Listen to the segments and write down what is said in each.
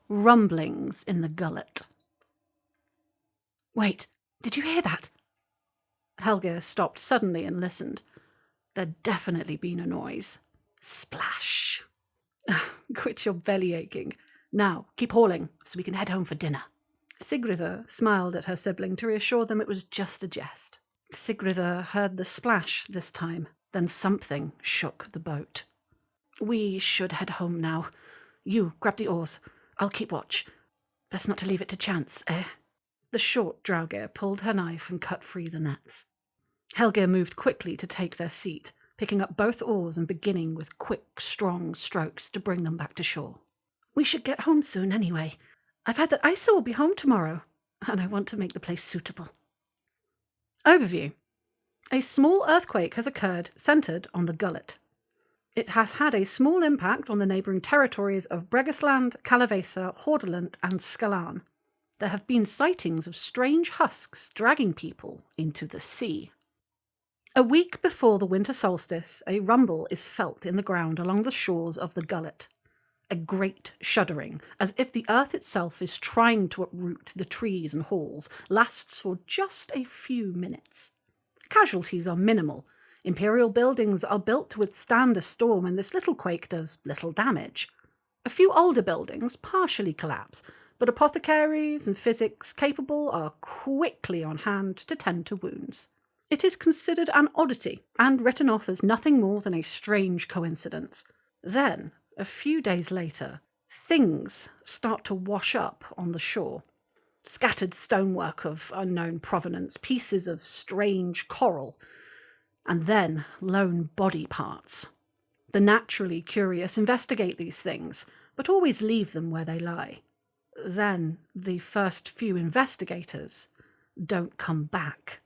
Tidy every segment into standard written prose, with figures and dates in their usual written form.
Rumblings in the Gullet. Wait, did you hear that? Helge stopped suddenly and listened. There'd definitely been a noise. Splash. Quit your belly aching. Now, keep hauling so we can head home for dinner. Sigridr smiled at her sibling to reassure them it was just a jest. Sigridr heard the splash this time, then something shook the boat. We should head home now. You, grab the oars. I'll keep watch. Best not to leave it to chance, eh? The short Draugr pulled her knife and cut free the nets. Helge moved quickly to take their seat, picking up both oars and beginning with quick, strong strokes to bring them back to shore. We should get home soon anyway. I've heard that Isa will be home tomorrow, and I want to make the place suitable. Overview. A small earthquake has occurred centred on the Gullet. It has had a small impact on the neighbouring territories of Bregisland, Kalevala, Hordaland and Skalan. There have been sightings of strange husks dragging people into the sea. A week before the winter solstice, a rumble is felt in the ground along the shores of the Gullet. A great shuddering, as if the earth itself is trying to uproot the trees and halls, lasts for just a few minutes. Casualties are minimal. Imperial buildings are built to withstand a storm, and this little quake does little damage. A few older buildings partially collapse, but apothecaries and physics capable are quickly on hand to tend to wounds. It is considered an oddity and written off as nothing more than a strange coincidence. Then, a few days later, things start to wash up on the shore. Scattered stonework of unknown provenance, pieces of strange coral, and then lone body parts. The naturally curious investigate these things, but always leave them where they lie. Then the first few investigators don't come back.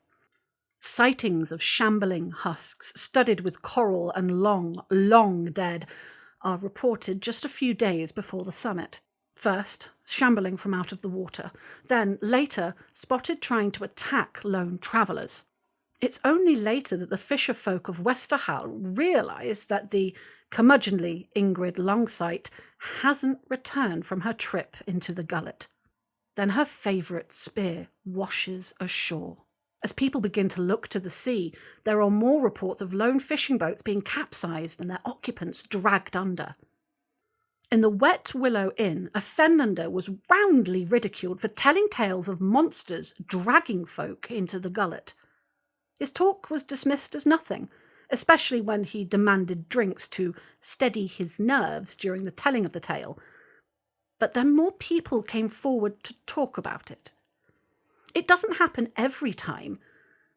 Sightings of shambling husks, studded with coral and long dead, are reported just a few days before the summit. First, shambling from out of the water, then later spotted trying to attack lone travellers. It's only later that the fisher folk of Westerhall realise that the curmudgeonly Ingrid Longsight hasn't returned from her trip into the Gullet. Then her favourite spear washes ashore. As people begin to look to the sea, there are more reports of lone fishing boats being capsized and their occupants dragged under. In the Wet Willow Inn, a Fenlander was roundly ridiculed for telling tales of monsters dragging folk into the Gullet. His talk was dismissed as nothing, especially when he demanded drinks to steady his nerves during the telling of the tale. But then more people came forward to talk about it. It doesn't happen every time,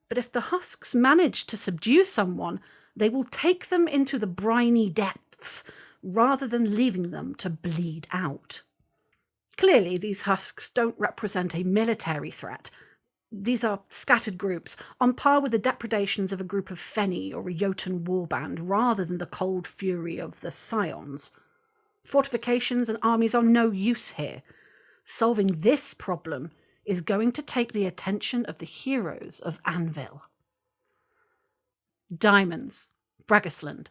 but if the husks manage to subdue someone, they will take them into the briny depths rather than leaving them to bleed out. Clearly, these husks don't represent a military threat. These are scattered groups, on par with the depredations of a group of Feni or a Jotun warband, rather than the cold fury of the Scions. Fortifications and armies are no use here. Solving this problem is going to take the attention of the heroes of Anvil. Diamonds, Bregisland.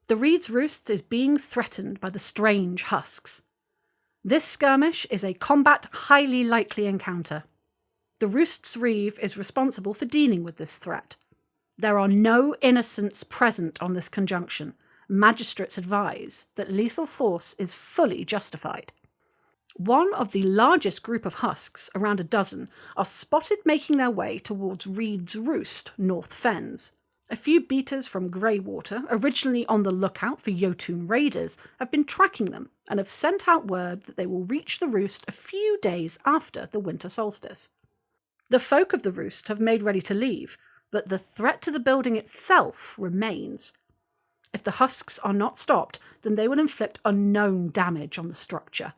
The Reed's Roosts is being threatened by the strange husks. This skirmish is a combat highly likely encounter. The Roost's Reeve is responsible for dealing with this threat. There are no innocents present on this conjunction. Magistrates advise that lethal force is fully justified. One of the largest group of husks, around a dozen, are spotted making their way towards Reed's Roost, North Fens. A few beaters from Greywater, originally on the lookout for Jotun raiders, have been tracking them and have sent out word that they will reach the roost a few days after the winter solstice. The folk of the roost have made ready to leave, but the threat to the building itself remains. If the husks are not stopped, then they will inflict unknown damage on the structure.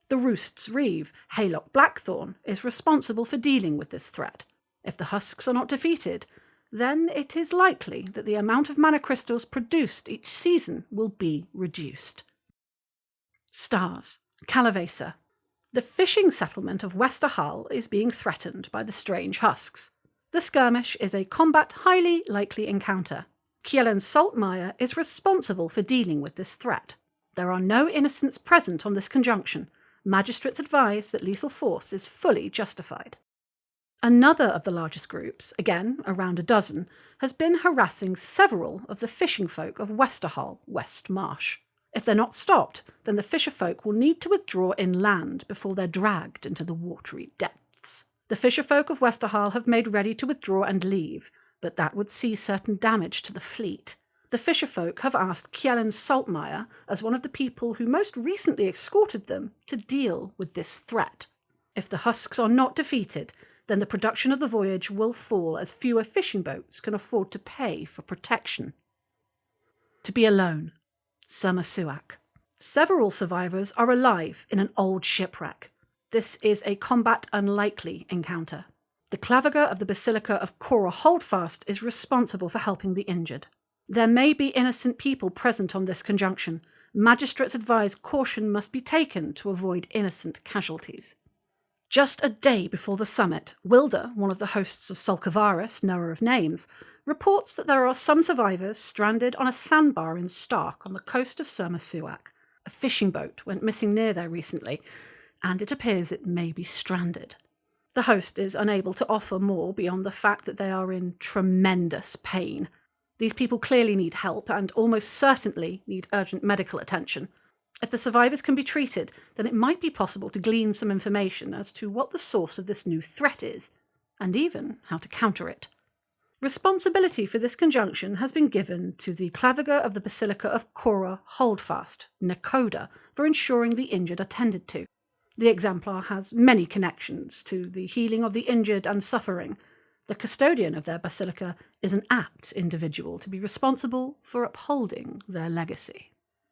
The Roost's Reeve, Haylock Blackthorn, is responsible for dealing with this threat. If the husks are not defeated, then it is likely that the amount of mana crystals produced each season will be reduced. Stars, Kalevala. The fishing settlement of Westerhall is being threatened by the strange husks. The skirmish is a combat highly likely encounter. Kjellen Saltmire is responsible for dealing with this threat. There are no innocents present on this conjunction. magistrates advise that lethal force is fully justified. Another of the largest groups, again around a dozen, has been harassing several of the fishing folk of Westerhall, West Marsh. If they're not stopped, then the fisher folk will need to withdraw inland before they're dragged into the watery depths. The fisher folk of Westerhall have made ready to withdraw and leave, but that would see certain damage to the fleet. The fisher folk have asked Kjellin Saltmeyer, as one of the people who most recently escorted them, to deal with this threat. If the husks are not defeated, then the production of the voyage will fall as fewer fishing boats can afford to pay for protection. To be alone. Surmasuak. Several survivors are alive in an old shipwreck. This is a combat unlikely encounter. The claviger of the Basilica of Cora Holdfast is responsible for helping the injured. There may be innocent people present on this conjunction. Magistrates advise caution must be taken to avoid innocent casualties. Just a day before the summit, Wilder, one of the hosts of Sulcavaris, knower of names, reports that there are some survivors stranded on a sandbar in Stark on the coast of Surmasuak. A fishing boat went missing near there recently, and it appears it may be stranded. The host is unable to offer more beyond the fact that they are in tremendous pain. These people clearly need help and almost certainly need urgent medical attention. If the survivors can be treated, then it might be possible to glean some information as to what the source of this new threat is, and even how to counter it. Responsibility for this conjunction has been given to the claviger of the Basilica of Cora Holdfast, Nakoda, for ensuring the injured are tended to. The exemplar has many connections to the healing of the injured and suffering. The custodian of their basilica is an apt individual to be responsible for upholding their legacy.